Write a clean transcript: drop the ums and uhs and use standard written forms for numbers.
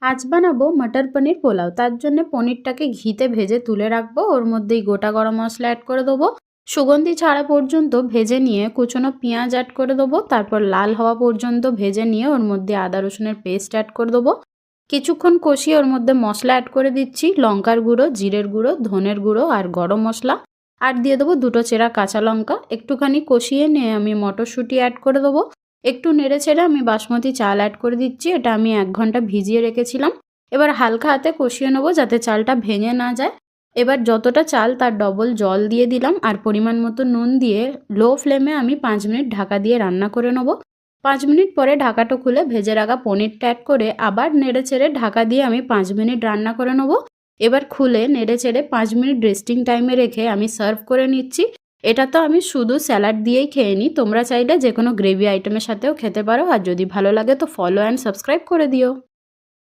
আজ বানাবো মটর পনির পোলাও। তার জন্য পনিরটাকে ঘিতে ভেজে তুলে রাখবো। ওর মধ্যেই গোটা গরম মশলা অ্যাড করে দেবো। সুগন্ধি ছাড়া পর্যন্ত ভেজে নিয়ে কুচনো পেঁয়াজ অ্যাড করে দেবো। তারপর লাল হওয়া পর্যন্ত ভেজে নিয়ে ওর মধ্যে আদা রসুনের পেস্ট অ্যাড করে দেবো। কিছুক্ষণ কষিয়ে ওর মধ্যে মশলা অ্যাড করে দিচ্ছি, লঙ্কার গুঁড়ো, জিরের গুঁড়ো, ধনের গুঁড়ো আর গরম মশলা। আর দিয়ে দেবো দুটো চেরা কাঁচা লঙ্কা। একটুখানি কষিয়ে নিয়ে আমি মটরশুঁটি অ্যাড করে দেবো। একটু নেড়ে ছেড়ে আমি বাসমতি চাল অ্যাড করে দিচ্ছি। এটা আমি 1 ঘন্টা ভিজিয়ে রেখেছিলাম। এবার হালকা হাতে কষিয়ে নেবো যাতে চালটা ভেঙে না যায়। এবার যতটা চাল তার ডবল জল দিয়ে দিলাম আর পরিমাণ মতো নুন দিয়ে লো ফ্লেমে আমি 5 মিনিট ঢাকা দিয়ে রান্না করে নেবো। 5 মিনিট পরে ঢাকাটা খুলে ভেজে রাখা পনিরটা অ্যাড করে আবার নেড়ে চেড়ে ঢাকা দিয়ে আমি 5 মিনিট রান্না করে নেবো। এবার খুলে নেড়ে চেড়ে 5 মিনিট রেস্টিং টাইমে রেখে আমি সার্ভ করে নিচ্ছি। এটা তো আমি শুধু স্যালাড দিয়েই খেয়ে নিই। তোমরা চাইলে যে কোনো গ্রেভি আইটেমের সাথেও খেতে পারো। আর যদি ভালো লাগে তো ফলো অ্যান্ড সাবস্ক্রাইব করে দিও।